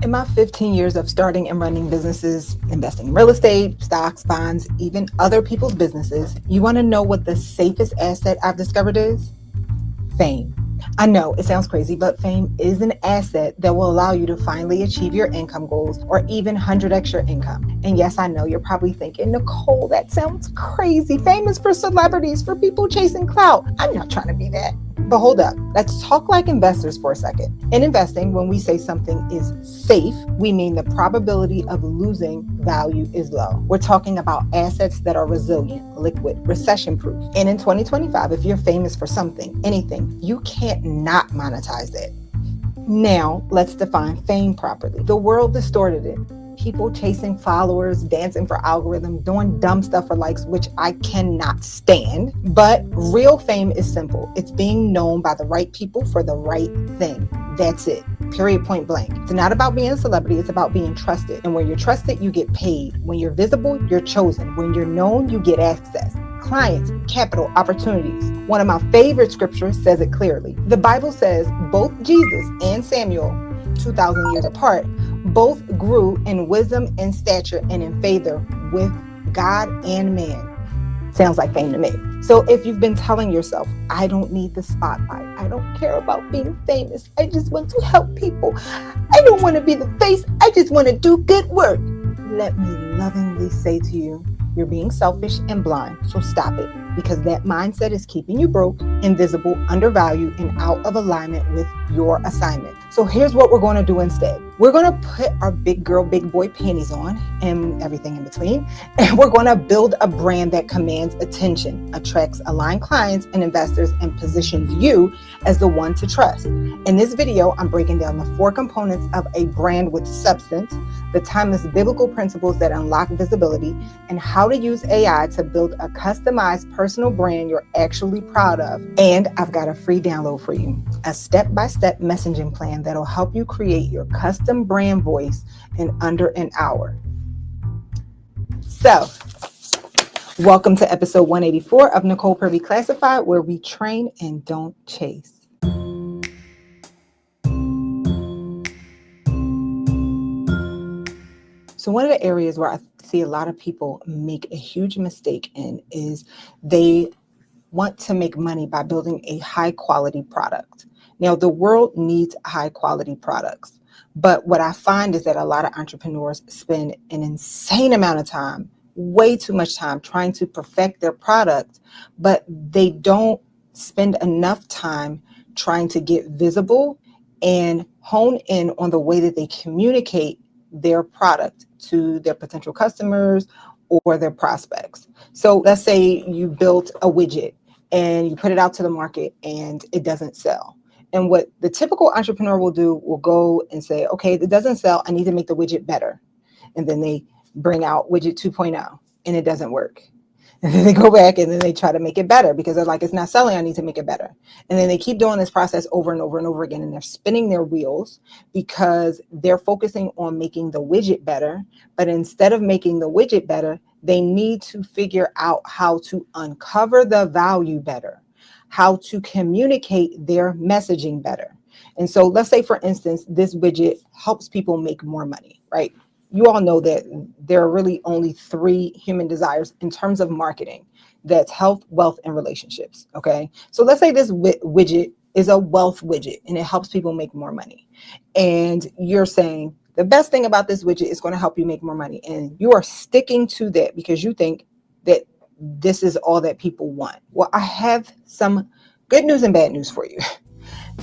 In my 15 years of starting and running businesses, investing in real estate, stocks, bonds, even other people's businesses, you want to know what the safest asset I've discovered is? Fame. I know it sounds crazy, but fame is an asset that will allow you to finally achieve your income goals or even 100x your income. And yes, I know you're probably thinking, Nicole, that sounds crazy. Fame is for celebrities, for people chasing clout. I'm not trying to be that. But hold up, let's talk like investors for a second. In investing, when we say something is safe, we mean the probability of losing value is low. We're talking about assets that are resilient, liquid, recession-proof. And in 2025, if you're famous for something, anything, you can't not monetize it. Now, let's define fame properly. The world distorted it. People chasing followers, dancing for algorithms, doing dumb stuff for likes, which I cannot stand. But real fame is simple. It's being known by the right people for the right thing. That's it. Period, point blank. It's not about being a celebrity. It's about being trusted. And when you're trusted, you get paid. When you're visible, you're chosen. When you're known, you get access. Clients, capital, opportunities. One of my favorite scriptures says it clearly. The Bible says both Jesus and Samuel, 2,000 years apart, both grew in wisdom and stature and in favor with God and man. Sounds like fame to me. So if you've been telling yourself, I don't need the spotlight, I don't care about being famous, I just want to help people, I don't want to be the face, I just want to do good work, let me lovingly say to you, you're being selfish and blind, so stop it, because that mindset is keeping you broke, invisible, undervalued, and out of alignment with your assignment. So here's what we're going to do instead. We're going to put our big girl, big boy panties on and everything in between, and we're going to build a brand that commands attention, attracts aligned clients and investors, and positions you as the one to trust. In this video, I'm breaking down the 4 components of a brand with substance, the timeless biblical principles that unlock visibility, and how to use AI to build a customized personal brand you're actually proud of. And I've got a free download for you, a step-by-step messaging plan that'll help you create your custom brand voice in under an hour. So, welcome to episode 184 of Nicole Purvy Classified, where we train and don't chase. So one of the areas where I see a lot of people make a huge mistake in is they want to make money by building a high quality product. Now, the world needs high quality products, but what I find is that a lot of entrepreneurs spend an insane amount of time, way too much time, trying to perfect their product, but they don't spend enough time trying to get visible and hone in on the way that they communicate their product to their potential customers or their prospects. So let's say you built a widget and you put it out to the market and it doesn't sell. And what the typical entrepreneur will do will go and say, okay, it doesn't sell, I need to make the widget better. And then they bring out widget 2.0 and it doesn't work. And then they go back and then they try to make it better because they're like, it's not selling, I need to make it better. And then they keep doing this process over and over and over again. And they're spinning their wheels because they're focusing on making the widget better. But instead of making the widget better, they need to figure out how to uncover the value better, how to communicate their messaging better. And so let's say, for instance, this widget helps people make more money, right? You all know that there are really only 3 human desires in terms of marketing. That's health, wealth, and relationships. Okay. So let's say this widget is a wealth widget and it helps people make more money. And you're saying the best thing about this widget is going to help you make more money. And you are sticking to that because you think that this is all that people want. Well, I have some good news and bad news for you.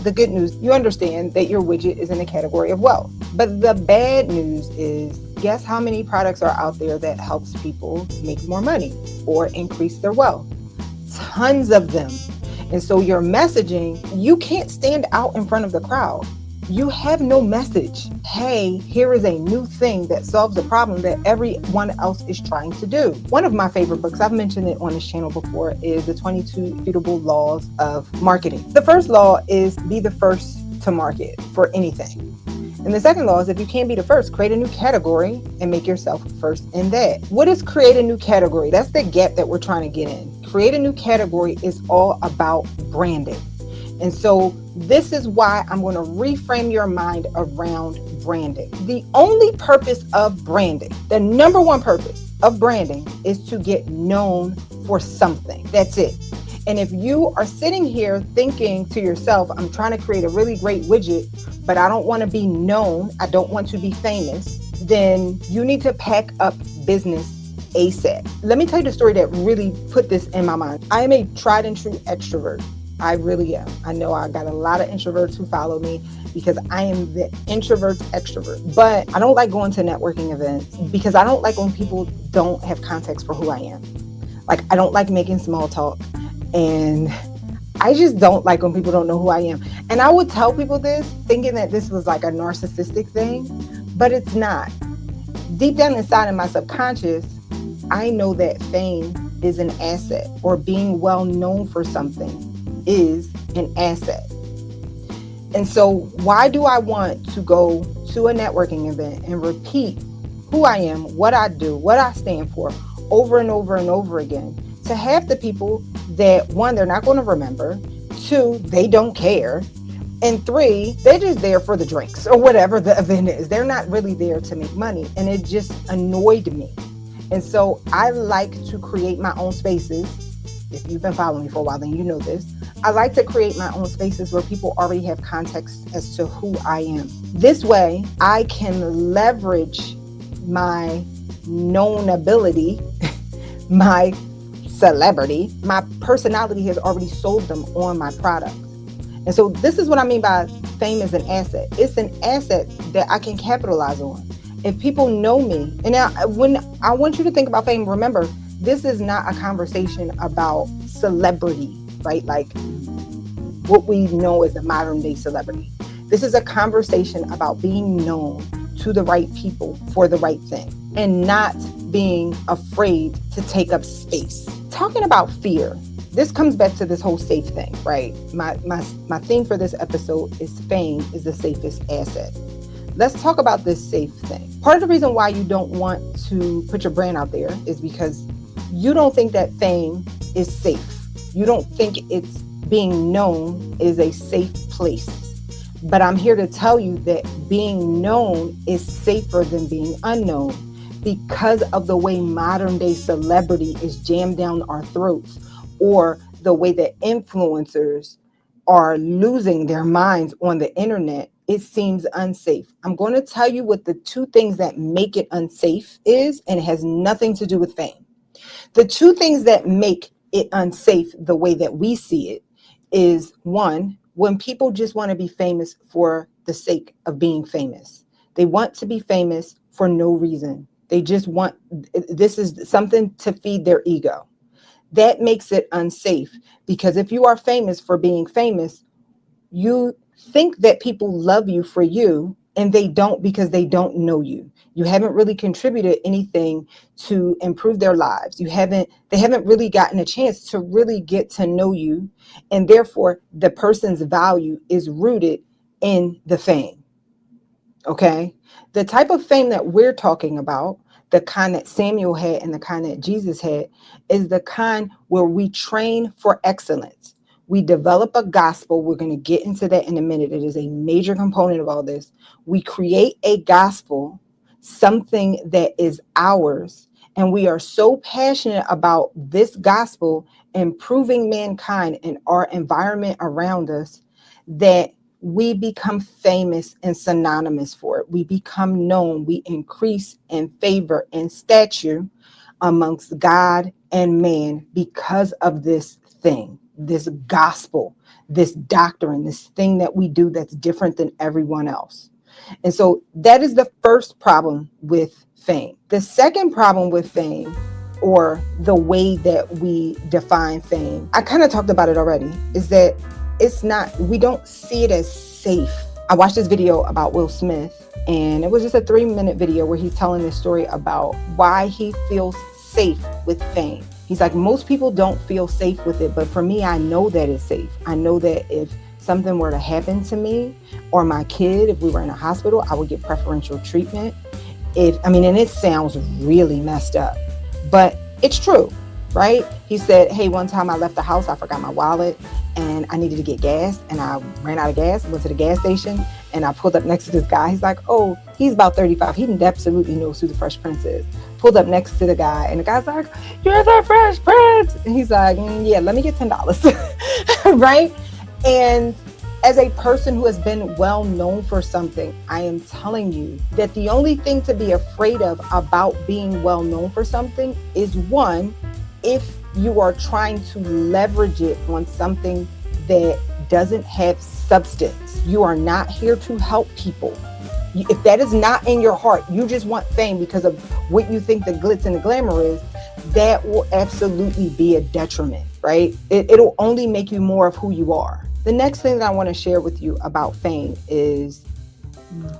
The good news, you understand that your widget is in the category of wealth. But the bad news is, guess how many products are out there that helps people make more money or increase their wealth? Tons of them. And so your messaging, you can't stand out in front of the crowd. You have no message. Hey, here is a new thing that solves a problem that everyone else is trying to do. One of my favorite books, I've mentioned it on this channel before, is the 22 Immutable Laws of Marketing. The first law is be the first to market for anything. And the second law is if you can't be the first, create a new category and make yourself first in that. What is create a new category? That's the gap that we're trying to get in. Create a new category is all about branding. And so this is why I'm going to reframe your mind around branding. The only purpose of branding, the number one purpose of branding, is to get known for something. That's it. And if you are sitting here thinking to yourself, I'm trying to create a really great widget, but I don't want to be known, I don't want to be famous, then you need to pack up business ASAP. Let me tell you the story that really put this in my mind. I am a tried and true extrovert. I really am. I know I got a lot of introverts who follow me because I am the introvert's extrovert. But I don't like going to networking events because I don't like when people don't have context for who I am. Like, I don't like making small talk. And I just don't like when people don't know who I am. And I would tell people this thinking that this was like a narcissistic thing, but it's not. Deep down inside in my subconscious, I know that fame is an asset, or being well known for something is an asset. And so why do I want to go to a networking event and repeat who I am, what I do, what I stand for over and over and over again to half the people that, one, they're not going to remember, two, they don't care, and three, they're just there for the drinks or whatever the event is. They're not really there to make money. And it just annoyed me. And so I like to create my own spaces. If you've been following me for a while, then you know this. I like to create my own spaces where people already have context as to who I am. This way, I can leverage my known ability, my celebrity, my personality has already sold them on my product. And so this is what I mean by fame is an asset. It's an asset that I can capitalize on. If people know me, and now when I want you to think about fame, remember, this is not a conversation about celebrity, right? Like what we know as the modern day celebrity. This is a conversation about being known to the right people for the right thing and not being afraid to take up space. Talking about fear, this comes back to this whole safe thing, right? My theme for this episode is fame is the safest asset. Let's talk about this safe thing. Part of the reason why you don't want to put your brand out there is because you don't think that fame is safe. You don't think it's being known is a safe place. But I'm here to tell you that being known is safer than being unknown because of the way modern day celebrity is jammed down our throats, or the way that influencers are losing their minds on the internet. It seems unsafe. I'm going to tell you what the two things that make it unsafe is, and it has nothing to do with fame. The two things that make it unsafe the way that we see it is, one, when people just want to be famous for the sake of being famous. They want to be famous for no reason. They just want, this is something to feed their ego. That makes it unsafe, because if you are famous for being famous, you think that people love you for you, and they don't, because they don't know you. You haven't really contributed anything to improve their lives. They haven't really gotten a chance to really get to know you. And therefore, the person's value is rooted in the fame. Okay? The type of fame that we're talking about, the kind that Samuel had and the kind that Jesus had, is the kind where we train for excellence. We develop a gospel. We're going to get into that in a minute. It is a major component of all this. We create a gospel, something that is ours, and we are so passionate about this gospel improving mankind and our environment around us that we become famous and synonymous for it. We become known. We increase in favor and stature amongst God and man because of this thing, this gospel, this doctrine, this thing that we do that's different than everyone else. And so that is the first problem with fame. The second problem with fame, or the way that we define fame, I kind of talked about it already, is that we don't see it as safe. I watched this video about Will Smith, and it was just a 3-minute video where he's telling this story about why he feels safe with fame. He's like, most people don't feel safe with it, but for me, I know that it's safe. I know that if something were to happen to me or my kid, if we were in a hospital, I would get preferential treatment. And it sounds really messed up, but it's true. right? He said, hey, one time I left the house, I forgot my wallet and I needed to get gas and I ran out of gas, went to the gas station and I pulled up next to this guy. He's like, oh, he's about 35. He absolutely knows who the Fresh Prince is. Pulled up next to the guy and the guy's like, you're the Fresh Prince. And he's like, yeah, let me get $10. Right? And as a person who has been well known for something, I am telling you that the only thing to be afraid of about being well known for something is, one, if you are trying to leverage it on something that doesn't have substance. You are not here to help people. If that is not in your heart, you just want fame because of what you think the glitz and the glamour is, that will absolutely be a detriment, right? It'll only make you more of who you are. The next thing that I want to share with you about fame is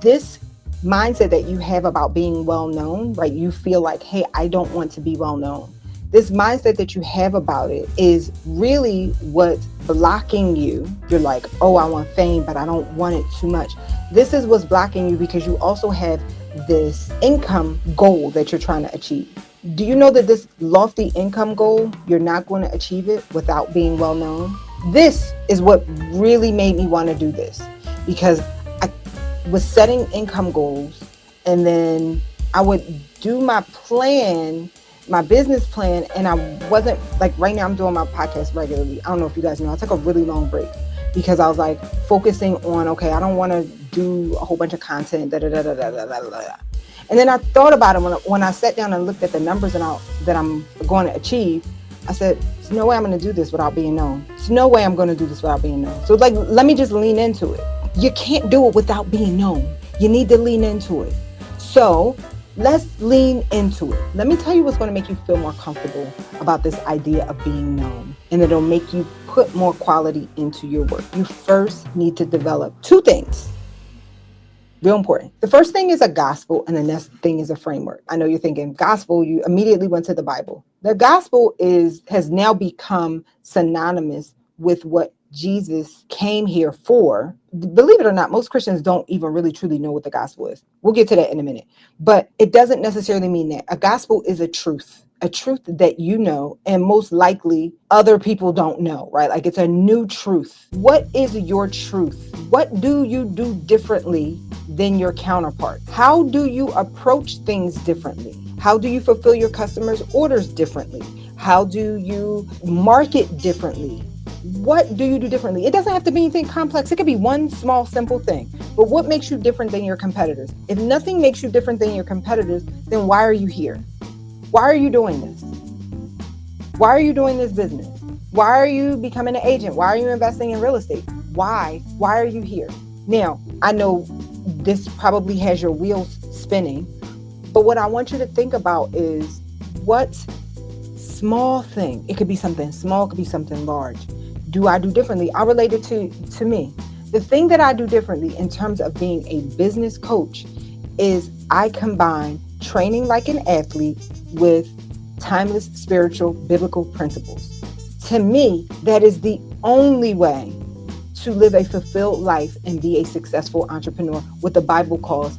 this mindset that you have about being well known, right? You feel like, hey, I don't want to be well known. This mindset that you have about it is really what's blocking you. You're like, oh, I want fame, but I don't want it too much. This is what's blocking you because you also have this income goal that you're trying to achieve. Do you know that this lofty income goal, you're not going to achieve it without being well known? This is what really made me want to do this, because I was setting income goals and then I would do my plan, my business plan, and I wasn't like, right now I'm doing my podcast regularly. I don't know if you guys know, I took a really long break because I was like focusing on, okay, I don't want to do a whole bunch of content, da, da, da, da, da, da, da, da. And then I thought about it when I sat down and looked at the numbers that I'm going to achieve. I said, there's no way I'm going to do this without being known. There's no way I'm going to do this without being known. So like, let me just lean into it. You can't do it without being known. You need to lean into it. So let's lean into it. Let me tell you what's going to make you feel more comfortable about this idea of being known. And it'll make you put more quality into your work. You first need to develop two things. Real important. The first thing is a gospel, and the next thing is a framework. I know you're thinking gospel, you immediately went to the Bible. The gospel has now become synonymous with what Jesus came here for. Believe it or not, most Christians don't even really truly know what the gospel is. We'll get to that in a minute. But it doesn't necessarily mean that. A gospel is a truth that you know, and most likely other people don't know, right? Like it's a new truth. What is your truth? What do you do differently than your counterpart? How do you approach things differently? How do you fulfill your customers' orders differently? How do you market differently? What do you do differently? It doesn't have to be anything complex. It could be one small, simple thing. But what makes you different than your competitors? If nothing makes you different than your competitors, then why are you here? Why are you doing this? Why are you doing this business? Why are you becoming an agent? Why are you investing in real estate? Why? Why are you here? Now, I know this probably has your wheels spinning, but what I want you to think about is what small thing, it could be something small, it could be something large, do I do differently? I'll relate it to me. The thing that I do differently in terms of being a business coach is I combine training like an athlete with timeless spiritual biblical principles. To me, that is the only way to live a fulfilled life and be a successful entrepreneur, what the Bible calls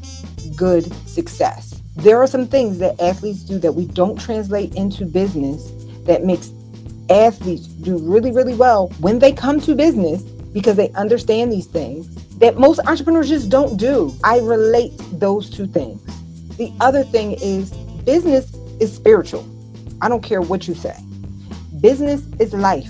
good success. There are some things that athletes do that we don't translate into business that makes athletes do really, really well when they come to business because they understand these things that most entrepreneurs just don't do. I relate those two things. The other thing is business is spiritual. I don't care what you say. Business is life.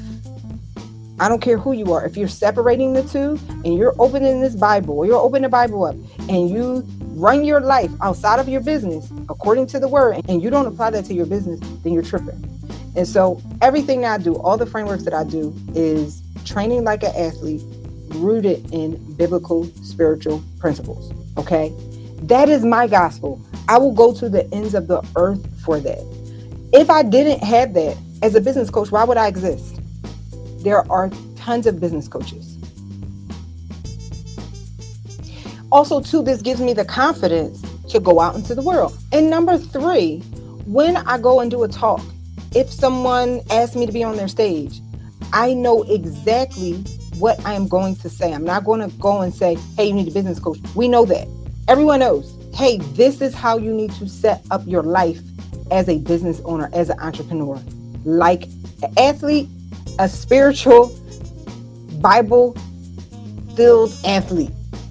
I don't care who you are. If you're separating the two and you're opening this Bible or you're opening the Bible up and you run your life outside of your business according to the word and you don't apply that to your business, then you're tripping. And so everything that I do, all the frameworks that I do is training like an athlete rooted in biblical spiritual principles. Okay? That is my gospel. I will go to the ends of the earth for that. If I didn't have that as a business coach, why would I exist? There are tons of business coaches. Also, too, this gives me the confidence to go out into the world. And number 3, when I go and do a talk, if someone asks me to be on their stage, I know exactly what I am going to say. I'm not going to go and say, hey, you need a business coach. We know that. Everyone knows, hey, this is how you need to set up your life as a business owner, as an entrepreneur. like an athlete, a spiritual, Bible-filled athlete.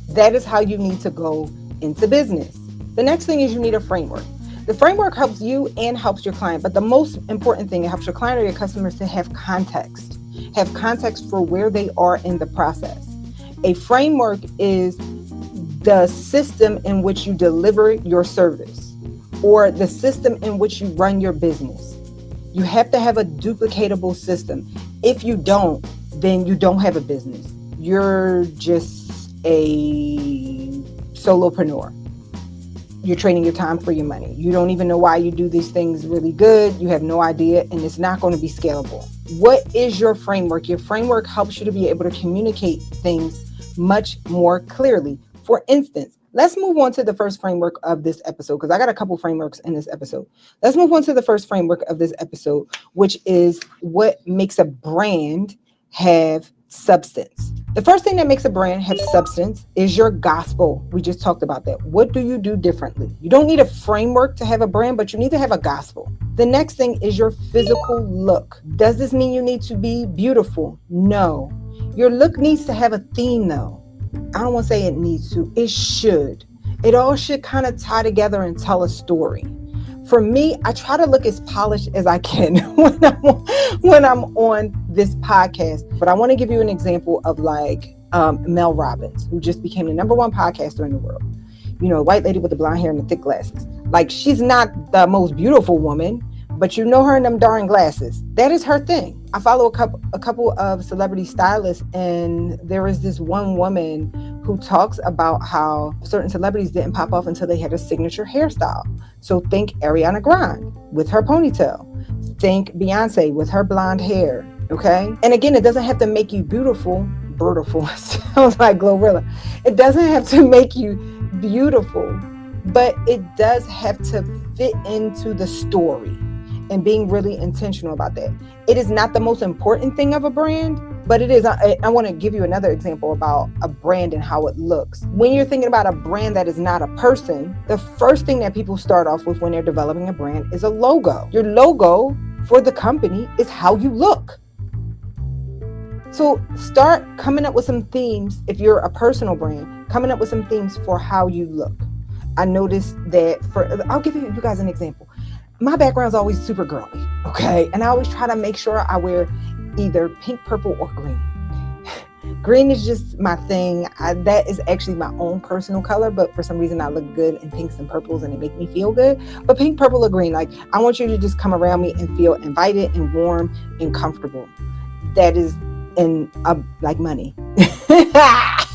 That is how you need to go into business. The next thing is you need a framework. The framework helps you and helps your client, but the most important thing, it helps your client or your customers to have context. Have context for where they are in the process. A framework is the system in which you deliver your service or the system in which you run your business. You have to have a duplicatable system. If you don't, then you don't have a business. You're just a solopreneur. You're trading your time for your money. You don't even know why you do these things really good. You have no idea, and it's not going to be scalable. What is your framework? Your framework helps you to be able to communicate things much more clearly. For instance, let's move on to the first framework of this episode, because I got a couple frameworks in this episode. Let's move on to the first framework of this episode, which is what makes a brand have substance. The first thing that makes a brand have substance is your gospel. We just talked about that. What do you do differently? You don't need a framework to have a brand, but you need to have a gospel. The next thing is your physical look. Does this mean you need to be beautiful? No. Your look needs to have a theme, though. I don't want to say it needs to. It should. It all should kind of tie together and tell a story. For me, I try to look as polished as I can when I'm on this podcast. But I want to give you an example of like Mel Robbins, who just became the number one podcaster in the world. You know, white lady with the blonde hair and the thick glasses. Like, she's not the most beautiful woman, but you know her in them darn glasses. That is her thing. I follow a couple of celebrity stylists, and there is this one woman who talks about how certain celebrities didn't pop off until they had a signature hairstyle. So think Ariana Grande with her ponytail. Think Beyonce with her blonde hair, okay? And again, it doesn't have to make you beautiful. Sounds like Glorilla. It doesn't have to make you beautiful, but it does have to fit into the story. And being really intentional about that. It is not the most important thing of a brand, but it is. I want to give you another example about a brand and how it looks. When you're thinking about a brand that is not a person, the first thing that people start off with when they're developing a brand is a logo. Your logo for the company is how you look. So start coming up with some themes. If you're a personal brand, coming up with some themes for how you look. I noticed that I'll give you guys an example. My background is always super girly, okay? And I always try to make sure I wear either pink, purple, or green. Green is just my thing. That is actually my own personal color, but for some reason I look good in pinks and purples and it make me feel good. But pink, purple, or green, like, I want you to just come around me and feel invited and warm and comfortable. That is like money. I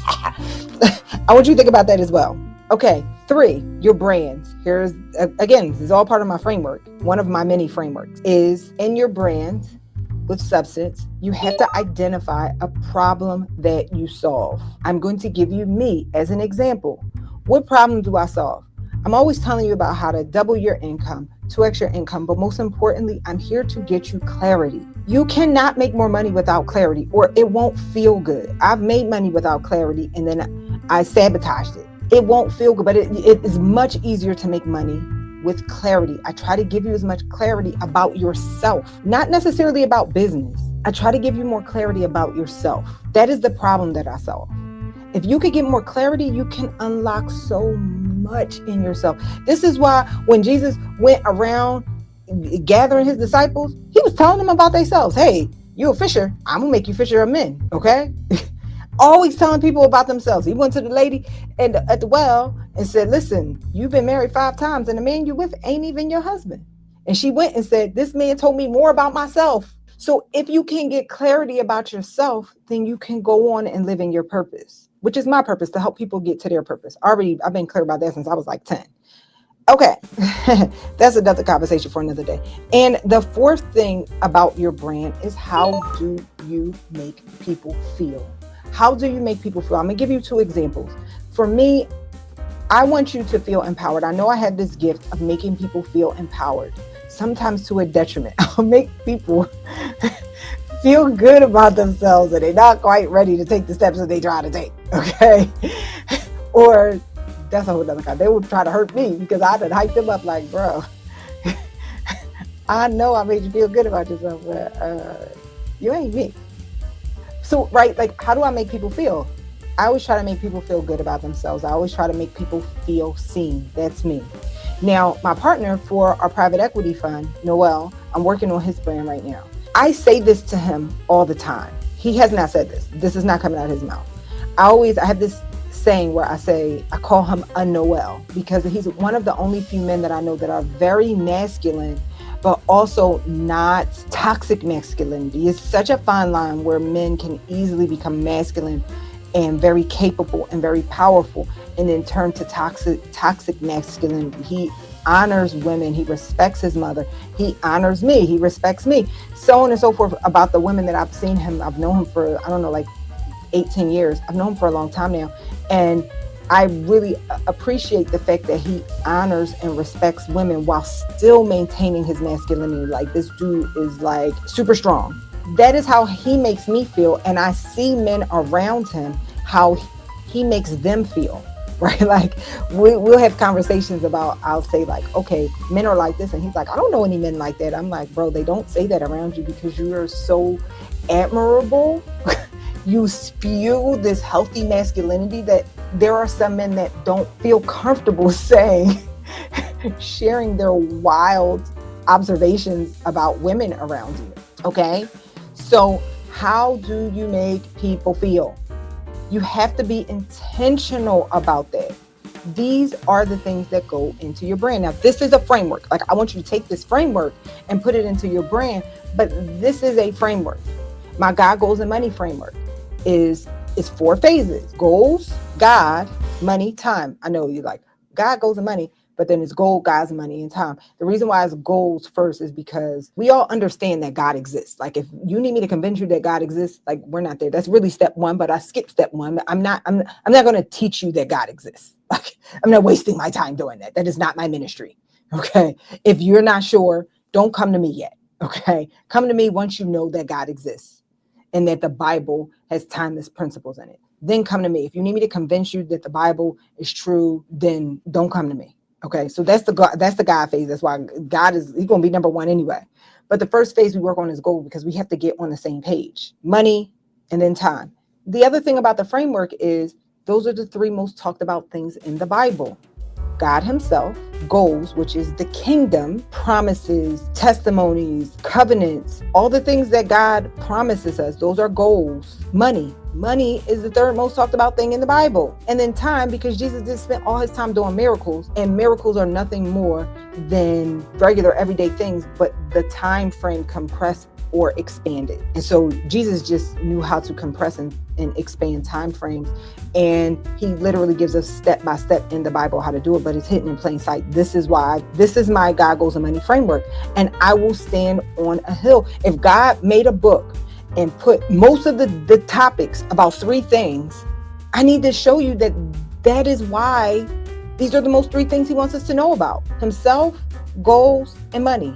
want you to think about that as well. Okay, 3, your brand. Here's, again, this is all part of my framework. One of my many frameworks is in your brand with substance, you have to identify a problem that you solve. I'm going to give you me as an example. What problem do I solve? I'm always telling you about how to double your income, 2x your income, but most importantly, I'm here to get you clarity. You cannot make more money without clarity, or it won't feel good. I've made money without clarity, and then I sabotaged it. It won't feel good, but it is much easier to make money with clarity. I try to give you as much clarity about yourself, not necessarily about business. I try to give you more clarity about yourself. That is the problem that I solve. If you could get more clarity, you can unlock so much in yourself. This is why when Jesus went around gathering his disciples, he was telling them about themselves. Hey, you're a fisher. I'm gonna make you fisher of men, okay? Always telling people about themselves. He went to the lady at the well and said, listen, you've been married 5 times and the man you with ain't even your husband. And she went and said, this man told me more about myself. So if you can get clarity about yourself, then you can go on and live in your purpose, which is my purpose, to help people get to their purpose. I've been clear about that since I was like 10. Okay, that's another conversation for another day. And the 4th thing about your brand is, how do you make people feel? How do you make people feel? I'm gonna give you 2 examples. For me, I want you to feel empowered. I know I have this gift of making people feel empowered, sometimes to a detriment. I'll make people feel good about themselves and they're not quite ready to take the steps that they try to take, okay? Or that's a whole other kind. They would try to hurt me because I done hyped them up like, bro, I know I made you feel good about yourself, but you ain't me. So, right, like, how do I make people feel? I always try to make people feel good about themselves. I always try to make people feel seen. That's me. Now, my partner for our private equity fund, Noel, I'm working on his brand right now. I say this to him all the time. He has not said this. This is not coming out of his mouth. I have this saying where I call him a Noel, because he's one of the only few men that I know that are very masculine, but also not toxic masculinity. It's such a fine line where men can easily become masculine and very capable and very powerful, and then turn to toxic masculinity. He honors women. He respects his mother. He honors me. He respects me. So on and so forth about the women that I've seen him. I've known him for, I don't know, like 18 years. I've known him for a long time now. And I really appreciate the fact that he honors and respects women while still maintaining his masculinity. Like, this dude is like super strong. That is how he makes me feel. And I see men around him, how he makes them feel, right? Like, we'll have conversations about, I'll say like, okay, men are like this. And he's like, I don't know any men like that. I'm like, bro, they don't say that around you because you are so admirable. You spew this healthy masculinity that there are some men that don't feel comfortable saying, sharing their wild observations about women around you. Okay. So how do you make people feel? You have to be intentional about that. These are the things that go into your brand. Now, this is a framework. Like, I want you to take this framework and put it into your brand, but this is a framework. My God, Goals, and Money framework is 4 phases: goals, God, money, time. I know you're like, God, goals, and money, but then it's goal, God's, money, and time. The reason why it's goals first is because we all understand that God exists. Like, if you need me to convince you that God exists, like, we're not there. That's really step 1, but I skipped step 1. I'm not going to teach you that God exists. Like, I'm not wasting my time doing that. That is not my ministry. Okay. If you're not sure, don't come to me yet. Okay. Come to me once you know that God exists and that the Bible has timeless principles in it. Then come to me. If you need me to convince you that the Bible is true, then don't come to me. Okay, so that's the God phase. That's why he's going to be number 1 anyway. But the first phase we work on is goal, because we have to get on the same page: money and then time. The other thing about the framework is those are the 3 most talked about things in the Bible: God himself, goals, which is the kingdom, promises, testimonies, covenants, all the things that God promises us. Those are goals. Money is the 3rd most talked about thing in the Bible. And then time, because Jesus did spend all his time doing miracles, and miracles are nothing more than regular everyday things, but the time frame compressed or expanded. And so Jesus just knew how to compress and expand time frames. And he literally gives us step by step in the Bible how to do it, but it's hidden in plain sight. This is my God, Goals, and Money framework. And I will stand on a hill. If God made a book and put most of the topics about 3 things, I need to show you that is why these are the most 3 things he wants us to know about: himself, goals, and money.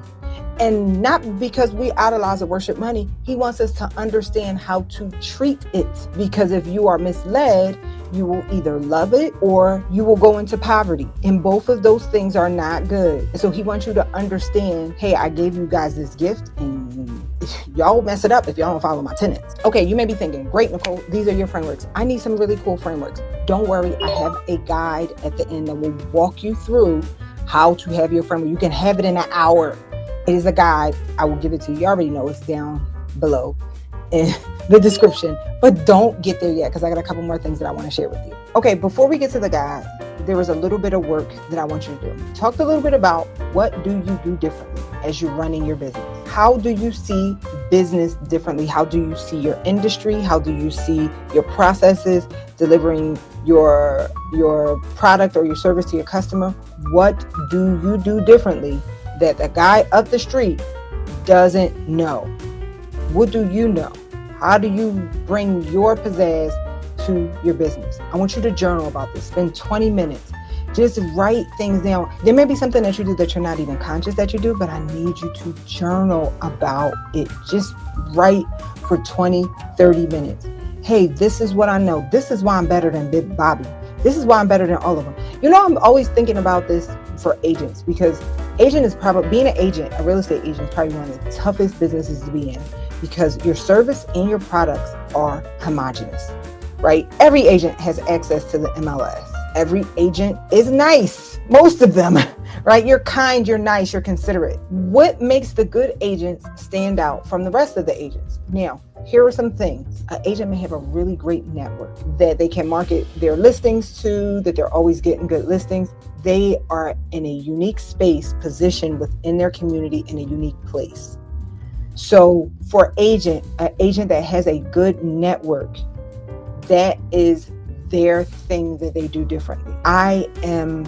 And not because we idolize or worship money. He wants us to understand how to treat it, because if you are misled, you will either love it or you will go into poverty. And both of those things are not good. And so he wants you to understand, hey, I gave you guys this gift and y'all mess it up if y'all don't follow my tenets. Okay, you may be thinking, great, Nicole, these are your frameworks. I need some really cool frameworks. Don't worry, I have a guide at the end that will walk you through how to have your framework. You can have it in an hour. It is a guide. I will give it to you. You already know it's down below in the description, but don't get there yet, because I got a couple more things that I want to share with you. Okay, before we get to the guide, there is a little bit of work that I want you to do. Talk a little bit about what do you do differently as you're running your business. How do you see business differently? How do you see your industry? How do you see your processes, delivering your product or your service to your customer? What do you do differently that the guy up the street doesn't know? What do you know? How do you bring your pizzazz to your business? I want you to journal about this. Spend 20 minutes. Just write things down. There may be something that you do that you're not even conscious that you do, but I need you to journal about it. Just write for 20, 30 minutes. Hey, this is what I know. This is why I'm better than Big Bobby. This is why I'm better than all of them. You know, I'm always thinking about this for agents, because being an agent, a real estate agent is probably one of the toughest businesses to be in, because your service and your products are homogenous, right? Every agent has access to the MLS. Every agent is nice, most of them, right? You're kind, you're nice, you're considerate. What makes the good agents stand out from the rest of the agents? Now, here are some things. An agent may have a really great network that they can market their listings to, that they're always getting good listings. They are in a unique space, positioned within their community in a unique place. So for an agent that has a good network, that is their thing that they do differently. I am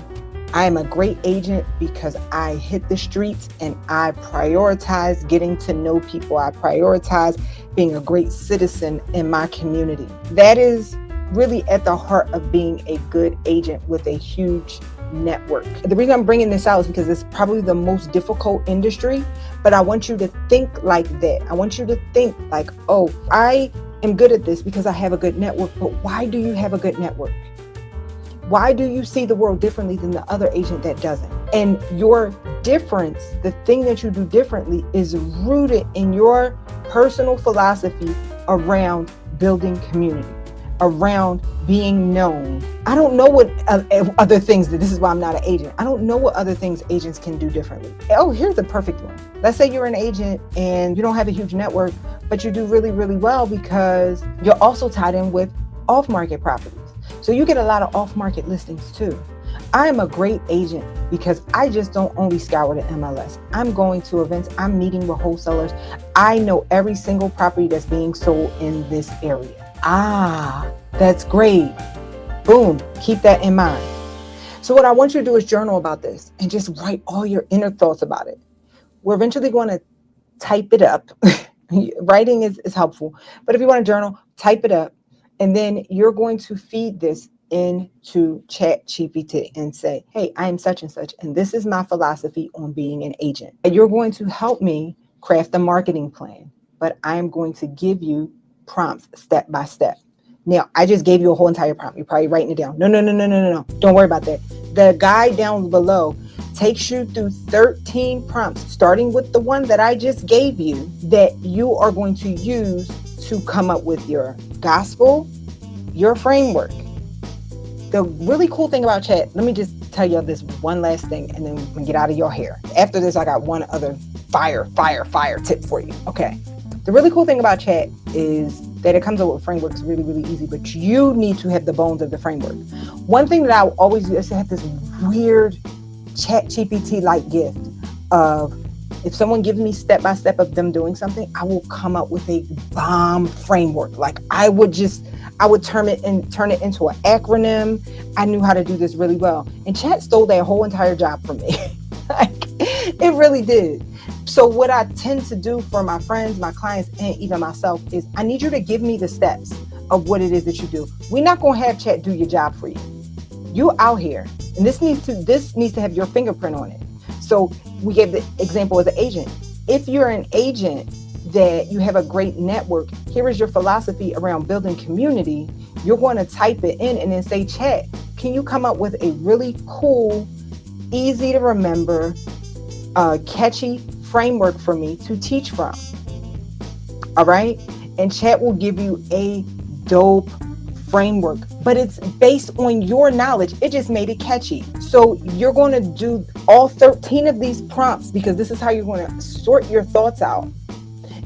a great agent because I hit the streets and I prioritize getting to know people. I prioritize being a great citizen in my community. That is really at the heart of being a good agent with a huge network. The reason I'm bringing this out is because it's probably the most difficult industry, but I want you to think like that. I want you to think like, oh, I am good at this because I have a good network. But why do you have a good network? Why do you see the world differently than the other agent that doesn't? And your difference, the thing that you do differently, is rooted in your personal philosophy around building community, around being known. I don't know what other things, this is why I'm not an agent. I don't know what other things agents can do differently. Oh, here's the perfect one. Let's say you're an agent and you don't have a huge network, but you do really, really well because you're also tied in with off-market properties. So you get a lot of off-market listings too. I am a great agent because I just don't only scour the MLS. I'm going to events. I'm meeting with wholesalers. I know every single property that's being sold in this area. That's great. Boom. Keep that in mind. So what I want you to do is journal about this and just write all your inner thoughts about it. We're eventually going to type it up. Writing is helpful. But if you want to journal, type it up. And then you're going to feed this into ChatGPT and say, hey, I am such and such, and this is my philosophy on being an agent. And you're going to help me craft a marketing plan, but I am going to give you prompts step by step. Now, I just gave you a whole entire prompt. You're probably writing it down. No. Don't worry about that. The guide down below takes you through 13 prompts, starting with the one that I just gave you, that you are going to use to come up with your gospel, your framework. The really cool thing about chat, let me just tell you this one last thing and then we can get out of your hair. After this, I got one other fire tip for you. Okay. The really cool thing about chat is that it comes up with frameworks really, really easy, but you need to have the bones of the framework. One thing that I always do is to have this weird ChatGPT-like gift of, if someone gives me step-by-step of them doing something, I will come up with a bomb framework. Like I would turn it into an acronym. I knew how to do this really well. And chat stole that whole entire job from me. Like, it really did. So what I tend to do for my friends, my clients, and even myself is I need you to give me the steps of what it is that you do. We're not going to have chat do your job for you. You out here, and this needs to have your fingerprint on it. So we gave the example as an agent. If you're an agent that you have a great network, here is your philosophy around building community. You're going to type it in and then say, chat, can you come up with a really cool, easy to remember, catchy framework for me to teach from? All right. And chat will give you a dope framework, but it's based on your knowledge. It just made it catchy. So you're going to do all 13 of these prompts because this is how you're going to sort your thoughts out.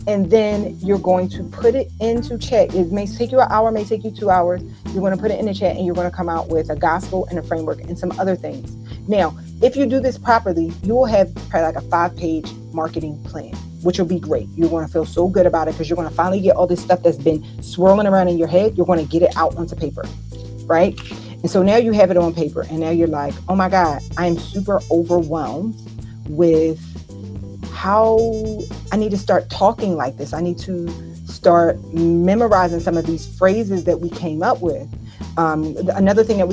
And then you're going to put it into chat. It may take you an hour, may take you 2 hours. You're going to put it in the chat and you're going to come out with a gospel and a framework and some other things. Now, if you do this properly, you will have probably like a 5-page marketing plan, which will be great. You're going to feel so good about it because you're going to finally get all this stuff that's been swirling around in your head. You're going to get it out onto paper, right? And so now you have it on paper and now you're like, oh my God, I am super overwhelmed with how I need to start talking like this. I need to start memorizing some of these phrases that we came up with. Another thing that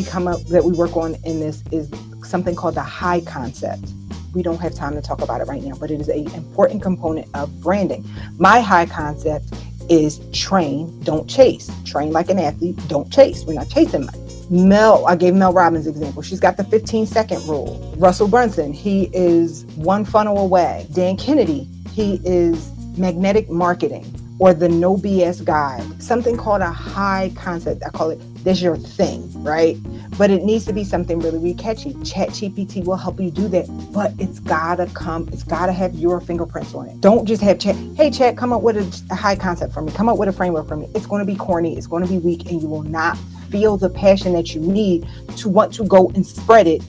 we work on in this is something called the high concept. We don't have time to talk about it right now, but it is an important component of branding. My high concept is train, don't chase. Train like an athlete, don't chase. We're not chasing money. I gave Mel Robbins example. She's got the 15-second rule. Russell Brunson, he is one funnel away. Dan Kennedy, he is magnetic marketing, or the no BS guide. Something called a high concept. I call it, that's your thing, right? But it needs to be something really, really catchy. ChatGPT will help you do that, but it's gotta have your fingerprints on it. Don't just have Chat, hey Chat, come up with a high concept for me. Come up with a framework for me. It's gonna be corny, it's gonna be weak, and you will not feel the passion that you need to want to go and spread it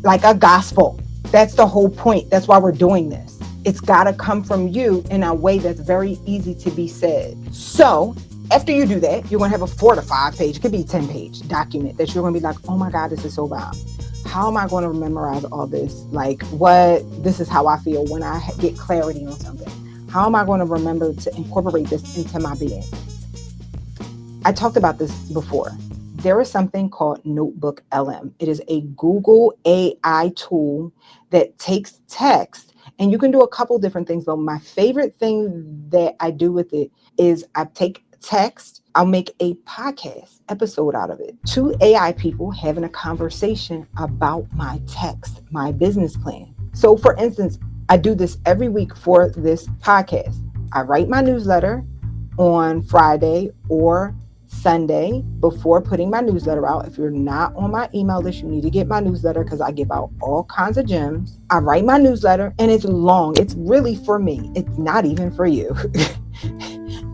like a gospel. That's the whole point. That's why we're doing this. It's gotta come from you in a way that's very easy to be said. So after you do that, you're going to have a 4 to 5 page, it could be 10-page document that you're going to be like, oh my God, this is so bomb. How am I going to memorize all this? Like, this is how I feel when I get clarity on something. How am I going to remember to incorporate this into my being? I talked about this before. There is something called Notebook LM. It is a Google AI tool that takes text, and you can do a couple different things, but my favorite thing that I do with it is I take text, I'll make a podcast episode out of it. 2 AI people having a conversation about my text, my business plan. So for instance, I do this every week for this podcast. I write my newsletter on Friday or Sunday before putting my newsletter out. If you're not on my email list, you need to get my newsletter because I give out all kinds of gems. I write my newsletter and it's long. It's really for me. It's not even for you.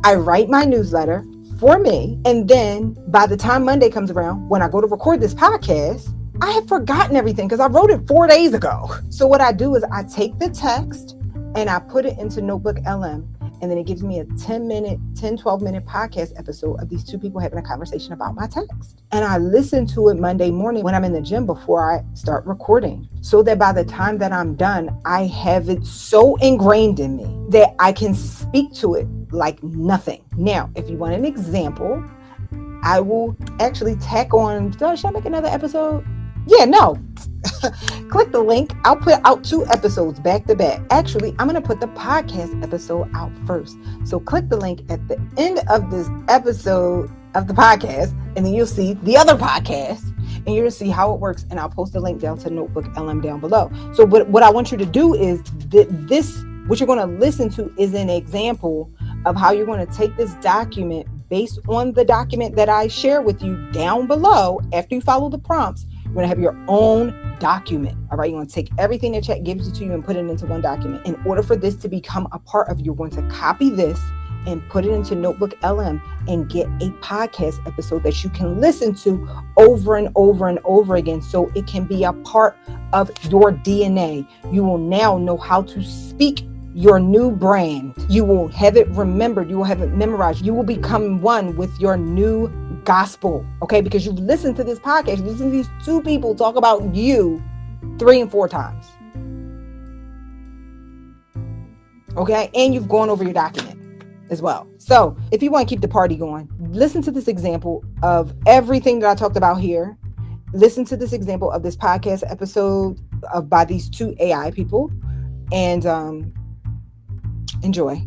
I write my newsletter for me. And then by the time Monday comes around, when I go to record this podcast, I have forgotten everything because I wrote it 4 days ago. So what I do is I take the text and I put it into Notebook LM. And then it gives me a 12-minute podcast episode of these 2 people having a conversation about my text. And I listen to it Monday morning when I'm in the gym before I start recording, so that by the time that I'm done, I have it so ingrained in me that I can speak to it like nothing. Now, if you want an example, I will actually tack on, should I make another episode? Yeah, no. Click the link. I'll put out 2 episodes back to back. Actually, I'm going to put the podcast episode out first. So click the link at the end of this episode of the podcast, and then you'll see the other podcast, and you'll see how it works. And I'll post the link down to Notebook LM down below. So what I want you to do is what you're going to listen to is an example of how you're going to take this document based on the document that I share with you down below. After you follow the prompts, you're going to have your own document. All right. You're going to take everything that Chat gives to you and put it into one document. In order for this to become a part of you, you're going to copy this and put it into Notebook LM and get a podcast episode that you can listen to over and over and over again, so it can be a part of your DNA. You will now know how to speak your new brand. You will have it remembered. You will have it memorized. You will become one with your new gospel. Okay. Because you've listened to this podcast. You've listened to these 2 people talk about you 3 and 4 times. Okay. And you've gone over your document as well. So if you want to keep the party going, listen to this example of everything that I talked about here. Listen to this example of this podcast episode by these 2 AI people, and enjoy.